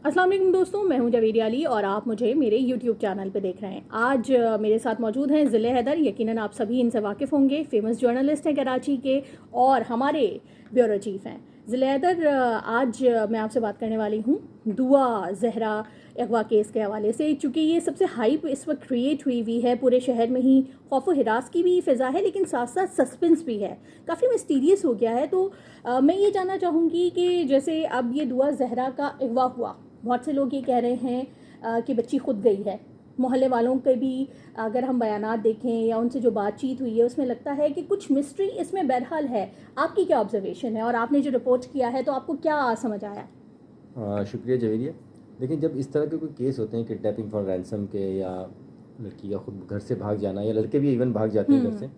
अस्सलाम वालेकुम दोस्तों, मैं हूं जवेरी अली और आप मुझे मेरे YouTube चैनल पे देख रहे हैं। आज मेरे साथ मौजूद हैं ज़िले हैदर। यकीनन आप सभी इनसे वाकिफ़ होंगे। फेमस जर्नलिस्ट हैं कराची के और हमारे ब्यूरो चीफ़ हैं ज़िले हैदर। आज मैं आपसे बात करने वाली हूं दुआ जहरा अगवा केस के हवाले से, चूँकि ये सबसे हाइप इस वक्त क्रिएट हुई है पूरे शहर में ही। खौफ व हिरास की भी फ़िज़ा है, लेकिन साथ साथ सस्पेंस भी है, काफ़ी मिस्टीरियस हो गया है। तो मैं ये जानना चाहूँगी कि जैसे अब ये दुआ जहरा का अगवा हुआ, बहुत से लोग ये कह रहे हैं कि बच्ची खुद गई है। मोहल्ले वालों के भी अगर हम बयानात देखें या उनसे जो बातचीत हुई है, उसमें लगता है कि कुछ मिस्ट्री इसमें बहरहाल है। आपकी क्या ऑब्जर्वेशन है और आपने जो रिपोर्ट किया है तो आपको क्या समझ आया? शुक्रिया जवेरिया। देखिए, जब इस तरह के कोई केस होते हैं किडनैपिंग फॉर रैंसम के, या लड़की का खुद घर से भाग जाना, या लड़के भी इवन भाग जाते हैं घर से,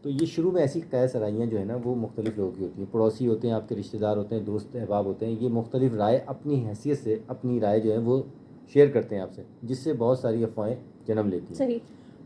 तो ये शुरू में ऐसी कई सराहियाँ जो है ना वो मुख्तलिफ लोगों की होती हैं। पड़ोसी होते हैं, आपके रिश्तेदार होते हैं, दोस्त अहबाब होते हैं। ये मुख्तलिफ राय अपनी हैसियत से अपनी राय जो है वो शेयर करते हैं आपसे, जिससे बहुत सारी अफवाहें जन्म लेती हैं। सही।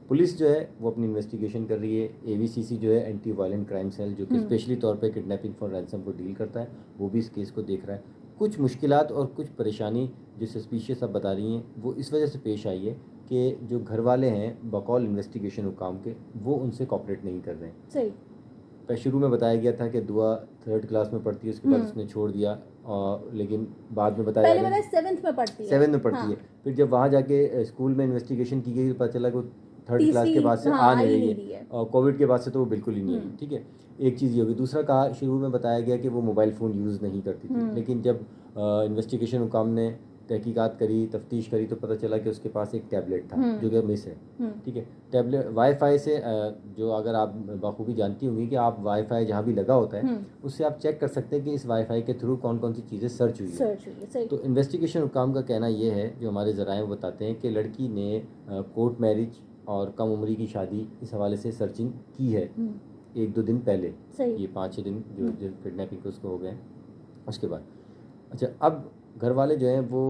पुलिस जो है वो अपनी इन्वेस्टिगेशन कर रही है। AVCC जो है, एंटी वायलेंट क्राइम सेल, जो कि स्पेशली तौर पे किडनैपिंग फॉर रैंसम को डील करता है, वो भी इस केस को देख रहा है। कुछ मुश्किलात और कुछ परेशानी जो सस्पिशियस आप बता रही हैं, वो इस वजह से पेश आई है कि जो घर वाले हैं बकौल इन्वेस्टिगेशन हुकाम के, वो उनसे कॉपरेट नहीं कर रहे हैं। सही। शुरू में बताया गया था कि दुआ 3rd क्लास में पढ़ती है, उसके बाद उसने छोड़ दिया, और लेकिन बाद में बताया पहले गया बताया 7th में पढ़ती है। 7th में पढ़ती हाँ। है। फिर जब वहाँ जाके स्कूल में इन्वेस्टिगेशन की गई तो पता चला कि वो 3rd क्लास के तीसरी, बाद से हाँ, आ आ नहीं ही रही नहीं है, रही है। और कोविड के बाद से तो वो बिल्कुल ही नहीं आई। ठीक है, एक चीज़ ये होगी। दूसरा, कहा शुरू में बताया गया कि वो मोबाइल फ़ोन यूज़ नहीं करती थी, लेकिन जब इन्वेस्टिगेशन हुकाम ने तहकीकात करी, तफ्तीश करी, तो पता चला कि उसके पास एक टैबलेट था जो कि मिस है। ठीक है, टैबलेट वाईफाई से, जो अगर आप बखूबी जानती होंगी कि आप वाईफाई जहाँ भी लगा होता है उससे आप चेक कर सकते हैं कि इस वाईफाई के थ्रू कौन कौन सी चीज़ें सर्च हुई है। तो इन्वेस्टिगेशन हुकाम का कहना यह है, जो हमारे ज़राए वो बताते हैं, कि लड़की ने कोर्ट मैरिज और कम उम्री की शादी इस हवाले से सर्चिंग की है 1-2 दिन पहले। ये 5-6 दिन जो किडनैपिंग के उसको हो गए उसके बाद। अच्छा, अब घर वाले जो हैं वो,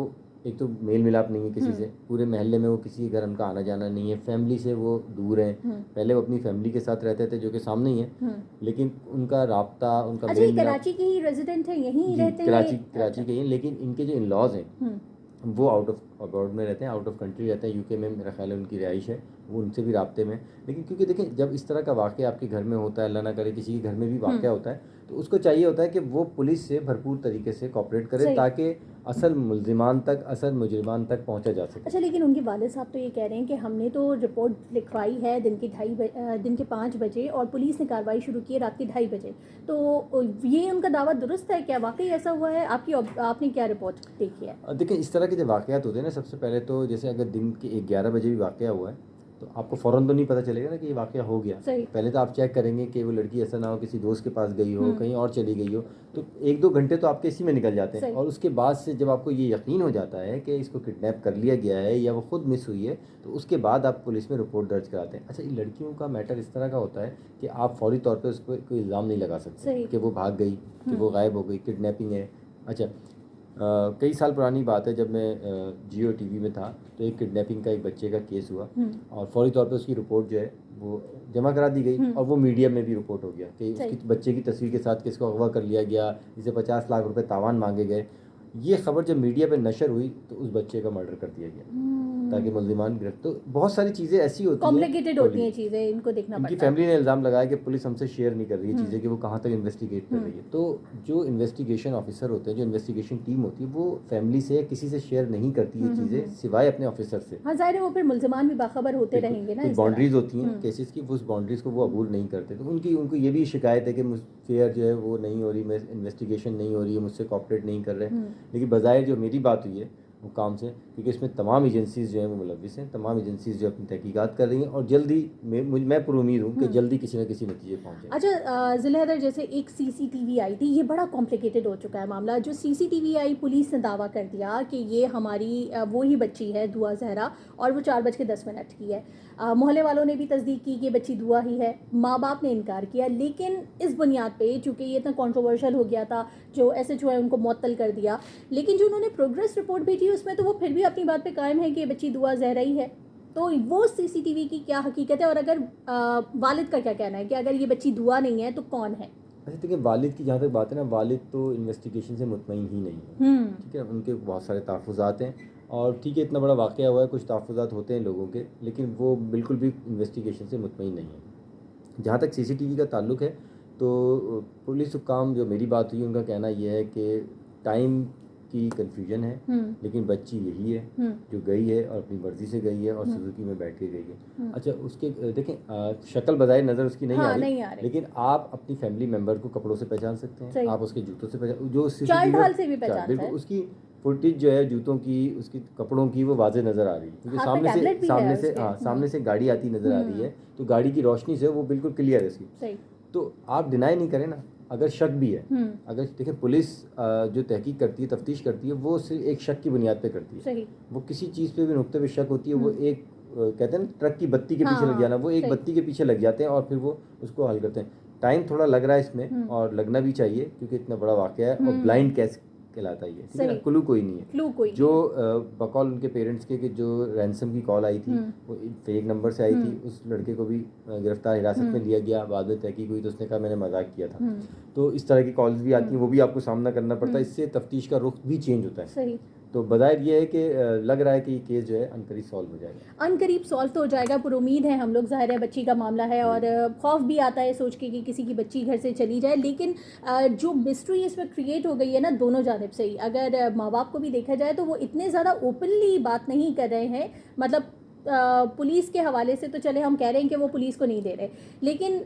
एक तो मेल मिलाप नहीं है किसी से, पूरे महल्ले में वो किसी घर उनका आना जाना नहीं है, फैमिली से वो दूर हैं। पहले वो अपनी फैमिली के साथ रहते थे जो कि सामने ही है, लेकिन उनका राब्ता, उनका अच्छा, मेल ये मिलाप, कराची के ही रेजिडेंट हैं, यहीं जी रहते हैं? कराची के ही हैं, लेकिन इनके जो इन लॉज हैं वो आउट ऑफ अब्रॉड में रहते हैं, आउट ऑफ कंट्री रहते हैं। UK में मेरा ख्याल है उनकी रिहाइश है, वो उनसे भी राब्ते में। लेकिन क्योंकि देखें, जब इस तरह का वाक़या आपके घर में होता है, अल्लाह ना करे किसी के घर में भी वाक़या होता है, तो उसको चाहिए होता है कि वो पुलिस से भरपूर तरीके से कॉपरेट करे, ताकि असल मुल्ज़िमान तक, असल मुजरिमान तक पहुंचा जा सके। अच्छा, लेकिन उनके वालिद साहब तो ये कह रहे हैं कि हमने तो रिपोर्ट लिखवाई है दिन के 5 बजे और पुलिस ने कार्रवाई शुरू की है रात के 2:30 बजे। तो ये उनका दावा दुरुस्त है क्या? वाकई ऐसा हुआ है? आपने क्या रिपोर्ट देखी है? देखिए, इस तरह के जब वाक़यात होते हैं ना, सबसे पहले तो जैसे अगर दिन के 11 बजे भी वाक़या हुआ है तो आपको फ़ौरन तो नहीं पता चलेगा ना कि ये वाक़या हो गया। सही। पहले तो आप चेक करेंगे कि वो लड़की ऐसा ना हो किसी दोस्त के पास गई हो, कहीं और चली गई हो, तो 1-2 घंटे तो आपके इसी में निकल जाते हैं। और उसके बाद से जब आपको ये यकीन हो जाता है कि इसको किडनैप कर लिया गया है या वो खुद मिस हुई है, तो उसके बाद आप पुलिस में रिपोर्ट दर्ज कराते हैं। अच्छा, ये लड़कियों का मैटर इस तरह का होता है कि आप फौरी तौर पर उस पर कोई इल्ज़ाम नहीं लगा सकते कि वो भाग गई, कि वो गायब हो गई, किडनैपिंग है। अच्छा, कई साल पुरानी बात है, जब मैं जियो TV में था, तो एक किडनैपिंग का एक बच्चे का केस हुआ, और फौरी तौर पे उसकी रिपोर्ट जो है वो जमा करा दी गई, और वो मीडिया में भी रिपोर्ट हो गया कि उसकी बच्चे की तस्वीर के साथ किसको अगवा कर लिया गया, जिसे 50 लाख रुपए तावान मांगे गए। ये खबर जब मीडिया पे नशर हुई तो उस बच्चे का मर्डर कर दिया गया ताकि मुल्ज़िमान गिरफ्त। तो बहुत सारी चीज़ें ऐसी होती हैं, कॉम्प्लिकेटेड होती हैं चीज़ें, इनको देखना पड़ता है। इनकी फैमिली ने इल्ज़ाम लगाया कि पुलिस हमसे शेयर नहीं कर रही है चीज़ें, कि वो कहाँ तक इन्वेस्टिगेट कर रही है। तो जो इन्वेस्टिगेशन ऑफिसर होते हैं, जो इन्वेस्टिगेशन टीम होती है, वो फैमिली से किसी से शेयर नहीं करती है चीज़ें, सिवाय अपने ऑफिसर से। हाँ, ज़ाहिर है वो फिर मुल्ज़िमान भी बाखबर होते रहेंगे ना। कुछ बाउंड्रीज होती हैं केसेस की, वो उस बाउंड्रीज को वो अबूल नहीं करते। तो उनको ये भी शिकायत है कि मुझ फेयर जो है वो नहीं हो रही, इन्वेस्टिगेशन नहीं हो रही है, मुझसे कॉपरेट नहीं कर रहे। लेकिन बज़ाहिर जो मेरी बात हुई है वो काम से, क्योंकि इसमें तमाम एजेंसीज़ जो हैं वो मुलव्विस हैं, तमाम एजेंसीज़ जो अपनी तहकीकात कर रही हैं, और जल्दी मैं पुरुमीद हूँ कि जल्दी किसी न किसी नतीजे पहुँच जाए। अच्छा, ज़िले हैदर, जैसे एक CCTV आई थी, ये बड़ा कॉम्प्लिकेटेड हो चुका है मामला। जो CCTV आई, पुलिस ने दावा कर दिया कि ये हमारी वो ही बच्ची है दुआ जहरा, और वो 4:10 की है। मोहल्ले वालों ने भी तस्दीक की कि ये बच्ची दुआ ही है। माँ बाप ने इनकार किया, लेकिन इस बुनियाद पे, चूँकि ये इतना कंट्रोवर्शियल हो गया था, जो SHO है उनको मुअत्तल कर दिया। लेकिन जो उन्होंने प्रोग्रेस रिपोर्ट भेजी उसमें तो वो फिर भी अपनी बात पे कायम है कि ये बच्ची दुआ जहरा ही है। तो वो CCTV की क्या हकीकत है, और अगर वालिद का क्या कहना है कि अगर ये बच्ची दुआ नहीं है तो कौन है? अच्छा देखिए, वालिद की जहाँ तक बात है ना, वालिद तो इन्वेस्टिगेशन से मुतमईन ही नहीं है, ठीक है। उनके बहुत सारे तहफ़्फ़ुज़ात हैं और ठीक है, इतना बड़ा वाक़या हुआ है, कुछ तहफ़्फ़ुज़ात होते हैं लोगों के, लेकिन वो बिल्कुल भी इन्वेस्टिगेशन से मुतमईन नहीं है। जहाँ तक सीसीटीवी का ताल्लुक़ है, तो पुलिस हुक्काम जो मेरी बात हुई, उनका कहना ये है कि टाइम की कन्फ्यूजन है, लेकिन बच्ची यही है जो गई है और अपनी मर्ज़ी से गई है और सुजुकी में बैठ के गई है। अच्छा, उसके देखें शक्ल बज़ाहिर नज़र उसकी नहीं हाँ, आ नहीं आ रही, रही। लेकिन आप अपनी फैमिली मेम्बर को कपड़ों से पहचान सकते हैं, सही। आप उसके जूतों से पहचान, जो चाल ढाल से भी चाल, पहचानता बिल्कुल है। उसकी फुटेज जो है जूतों की, उसकी कपड़ों की, वो वाज़े नज़र आ रही है, क्योंकि हाथ में टैबलेट भी है उसके। सामने से गाड़ी आती नज़र आ रही है, तो गाड़ी की रोशनी से वो बिल्कुल क्लियर है उसकी। सही। तो आप डिनाई नहीं करें ना, अगर शक भी है, अगर देखिए पुलिस जो तहकीक करती है, तफ्तीश करती है, वो सिर्फ एक शक की बुनियाद पे करती है। सही। वो किसी चीज़ पे भी नुक्ते पे शक होती है, वो एक कहते हैं ना ट्रक की बत्ती के पीछे लग जाना, वो एक सही। बत्ती के पीछे लग जाते हैं और फिर वो उसको हल करते हैं। टाइम थोड़ा लग रहा है इसमें और लगना भी चाहिए, क्योंकि इतना बड़ा वाक़या है और ब्लाइंड केस कहलाता ही है, ठीक है ना, सही। क्लू कोई नहीं है। क्लू कोई जो बकौल उनके पेरेंट्स के कि जो रैंसम की कॉल आई थी, वो फेक नंबर से आई थी, उस लड़के को भी गिरफ्तार हिरासत में लिया गया, बाद में तहकीक हुई तो उसने कहा मैंने मजाक किया था। तो इस तरह की कॉल्स भी आती हैं, वो भी आपको सामना करना पड़ता है, इससे तफ्तीश का रुख भी चेंज होता है। सही। तो बज़ाहिर ये है कि लग रहा है कि ये केस जो है अनकरीब सॉल्व हो जाएगा। अनकरीब सॉल्व तो हो जाएगा, पर उम्मीद है हम लोग, ज़ाहिर है बच्ची का मामला है और खौफ भी आता है सोच के कि किसी की बच्ची घर से चली जाए, लेकिन जो मिस्ट्री इसमें क्रिएट हो गई है ना दोनों जानिब से ही, अगर माँ बाप को भी देखा जाए तो वो इतने ज़्यादा ओपनली बात नहीं कर रहे हैं, मतलब पुलिस के हवाले से तो चले हम कह रहे हैं कि वो पुलिस को नहीं दे रहे, लेकिन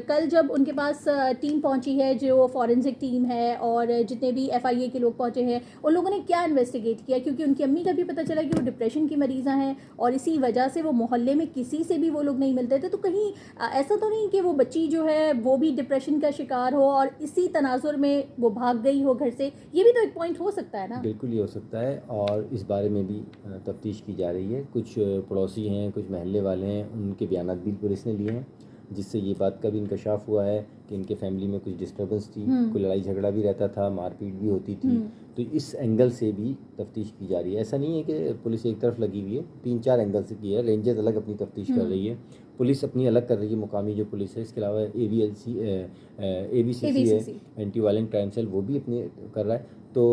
कल जब उनके पास टीम पहुंची है, जो फॉरेंसिक टीम है और जितने भी FIA के लोग पहुंचे हैं, उन लोगों ने क्या इन्वेस्टिगेट किया, क्योंकि उनकी अम्मी का भी पता चला कि वो डिप्रेशन की मरीज़ा हैं और इसी वजह से वो मोहल्ले में किसी से भी वो लोग नहीं मिलते थे। तो कहीं ऐसा तो नहीं कि वो बच्ची जो है वो भी डिप्रेशन का शिकार हो और इसी तनाजुर में वो भाग गई हो घर से, ये भी तो एक पॉइंट हो सकता है ना। बिल्कुल ये हो सकता है और इस बारे में भी तफ्तीश की जा रही है। कुछ पड़ोसी हैं, कुछ महल्ले वाले हैं, उनके बयानात भी पुलिस ने लिए हैं, जिससे ये बात का भी इंकशाफ हुआ है कि इनके फैमिली में कुछ डिस्टर्बेंस थी, कोई लड़ाई झगड़ा भी रहता था, मारपीट भी होती थी। तो इस एंगल से भी तफ्तीश की जा रही है। ऐसा नहीं है कि पुलिस एक तरफ लगी हुई है, 3-4 एंगल से की है। रेंजर्स अलग अपनी तफ्तीश कर रही है, पुलिस अपनी अलग कर रही है, मुकामी जो पुलिस है। इसके अलावा ABCC है, एंटी वायलेंट क्राइम सेल, वो भी अपने कर रहा है। तो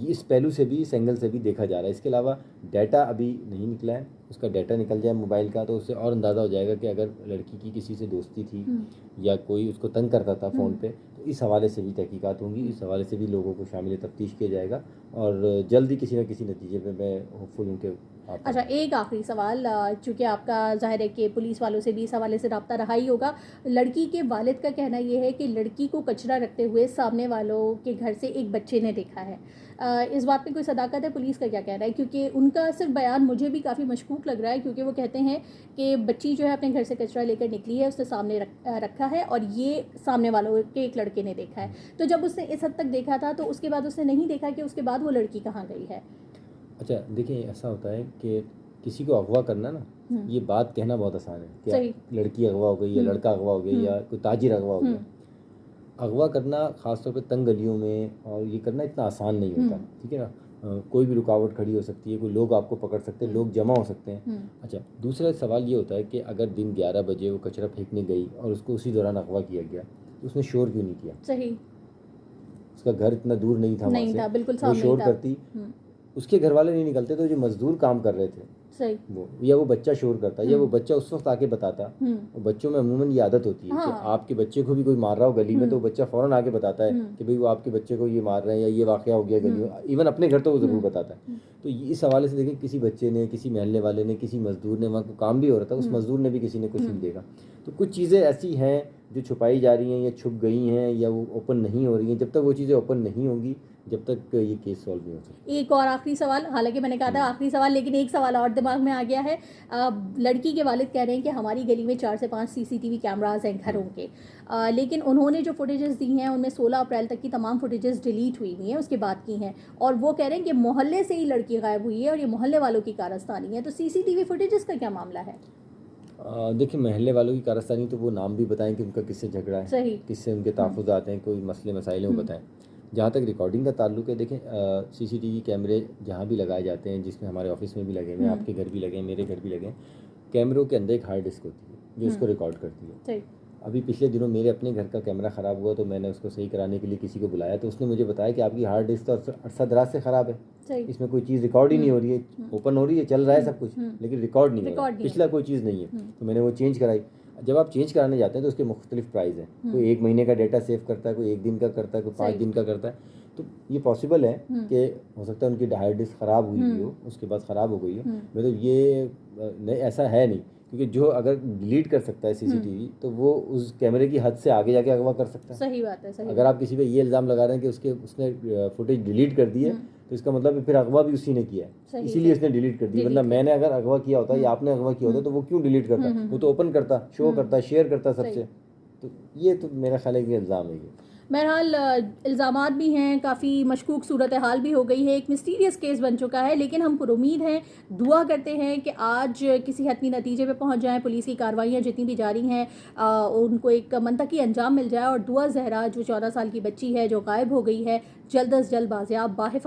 इस पहलू से भी, इस एंगल से भी देखा जा रहा है। इसके अलावा डाटा अभी नहीं निकला है, उसका डाटा निकल जाए मोबाइल का तो उससे और अंदाज़ा हो जाएगा कि अगर लड़की की किसी से दोस्ती थी या कोई उसको तंग करता था फ़ोन पे, तो इस हवाले से भी तहकीकात होंगी, इस हवाले से भी लोगों को शामिल तफ्तीश किया जाएगा और जल्द ही किसी न किसी नतीजे पे मैं होपफुल हूँ कि अच्छा, एक आखिरी सवाल, चूँकि आपका ज़ाहिर है कि पुलिस वालों से भी इस हवाले से रब्ता रहा ही होगा, लड़की के वालिद का कहना ये है कि लड़की को कचरा रखते हुए सामने वालों के घर से एक बच्चे ने देखा है। इस बात पे कोई सदाकत है? पुलिस का क्या कहना है? क्योंकि उनका सिर्फ बयान मुझे भी काफ़ी मशकूक लग रहा है, क्योंकि वो कहते हैं कि बच्ची जो है अपने घर से कचरा लेकर निकली है, उसने सामने रखा है और ये सामने वालों के एक लड़के ने देखा है। तो जब उसने इस हद तक देखा था तो उसके बाद उसने नहीं देखा कि उसके बाद वो लड़की कहाँ गई है। अच्छा देखिए, ऐसा होता है कि किसी को अगवा करना ना, ये बात कहना बहुत आसान है कि लड़की अगवा हो गई या लड़का अगवा हो गया या कोई ताजिर अगवा हो गया। अगवा करना ख़ासतौर पे तंग गलियों में और ये करना इतना आसान नहीं होता, ठीक है ना। कोई भी रुकावट खड़ी हो सकती है, कोई लोग आपको पकड़ सकते हैं, लोग जमा हो सकते हैं। अच्छा, दूसरा सवाल ये होता है कि अगर दिन 11 बजे वो कचरा फेंकने गई और उसको उसी दौरान अगवा किया गया, तो उसने शोर क्यों नहीं किया? सही। उसका घर इतना दूर नहीं था, नहीं था, बिल्कुल वो शोर करती, उसके घर वाले नहीं निकलते, तो जो मजदूर काम कर रहे थे सही, वो बच्चा शोर करता, या वो बच्चा उस वक्त आके बताता। और बच्चों में अमूमन ये आदत होती है कि आपके बच्चे को भी कोई मार रहा हो गली में, तो बच्चा फ़ौरन आके बताता है कि भाई वो आपके बच्चे को ये मार रहे हैं या ये वाक़या हो गया गली में। इवन अपने घर तो वो ज़रूर बताता है। तो इस हवाले से देखें, किसी बच्चे ने, किसी महल्ले वाले ने, किसी मज़दूर ने, वहाँ को काम भी हो रहा था, उस मज़दूर ने भी किसी ने कुछ नहीं देखा। तो कुछ चीज़ें ऐसी हैं जो छुपाई जा रही हैं या छुप गई हैं या वो ओपन नहीं हो रही हैं। जब तक वो चीज़ें ओपन नहीं होंगी, जब तक ये केस सॉल्व नहीं हो सकता। एक और आखिरी सवाल, हालांकि मैंने कहा था आखिरी सवाल, लेकिन एक सवाल और दिमाग में आ गया है। लड़की के वालिद कह रहे हैं कि हमारी गली में 4 से 5 CCTV कैमरास हैं घरों के, लेकिन उन्होंने जो फुटेजेस दी हैं उनमें 16 अप्रैल तक की तमाम फुटेजेस डिलीट हुई हुई हैं, उसके बाद की हैं, और वो कह रहे हैं कि मोहल्ले से ही लड़की गायब हुई है और ये मोहल्ले वालों की कारस्तानी है। तो CCTV फुटेजेस का क्या मामला है? देखिए, महल्ले वालों की कारस्तानी तो वो नाम भी बताएं कि उनका किससे झगड़ा है, सही, किससे उनके तहफ़्फ़ुज़ात हैं, कोई मसले मसाइल हैं वो बताएं। जहाँ तक रिकॉर्डिंग का ताल्लुक है, देखें CCTV कैमरे जहाँ भी लगाए जाते हैं, जिसमें हमारे ऑफिस में भी लगे हैं, आपके घर भी लगे हैं, मेरे घर भी लगे हैं, कैमरों के अंदर एक हार्ड डिस्क होती है जो इसको रिकॉर्ड करती है। अभी पिछले दिनों मेरे अपने घर का कैमरा ख़राब हुआ तो मैंने उसको सही कराने के लिए किसी को बुलाया, तो उसने मुझे बताया कि आपकी हार्ड डिस्क तो अरसा दराज से ख़राब है, सही। इसमें कोई चीज़ रिकॉर्ड ही नहीं हो रही है, ओपन हो रही है, चल रहा है सब कुछ, लेकिन रिकॉर्ड नहीं हो रहा है, पिछला कोई चीज़ नहीं है। तो मैंने वो चेंज कराई। जब आप चेंज कराने जाते हैं तो उसके मुख्तलिफ प्राइस हैं, कोई 1 महीने का डेटा सेव करता है, कोई 1 दिन का करता है, कोई 5 दिन का करता है। तो ये पॉसिबल है कि हो सकता है उनकी हार्ड डिस्क ख़राब हुई हो, उसके बाद ख़राब हो गई हो। मतलब ये नहीं, ऐसा है नहीं, क्योंकि जो अगर डिलीट कर सकता है सीसीटीवी तो वो उस कैमरे की हद से आगे जाके अगवा कर सकता है। सही बात है, सही। अगर आप किसी पे ये इल्ज़ाम लगा रहे हैं कि उसने फुटेज डिलीट कर दी है, तो इसका मतलब फिर अगवा भी उसी ने किया है, इसीलिए उसने डिलीट कर दी। मतलब मैंने अगर अगवा किया होता या आपने अगवा किया होता तो वो क्यों डिलीट करता, वो तो ओपन करता, शो करता, शेयर करता सबसे। तो ये तो मेरा ख्याल है कि इल्ज़ाम है ये। बहरहाल इल्ज़ामात भी हैं, काफ़ी मशकूक सूरत हाल भी हो गई है, एक मिस्टीरियस केस बन चुका है, लेकिन हम पुरुमीद हैं, दुआ करते हैं कि आज किसी हतमी नतीजे पे पहुंच जाएं, पुलिस की कार्रवाइयाँ जितनी भी जारी हैं उनको एक मंतकी अंजाम मिल जाए, और दुआ जहरा जो 14 साल की बच्ची है जो गायब हो गई है, जल्द अज जल्द बाज़ियाब बाहिफ़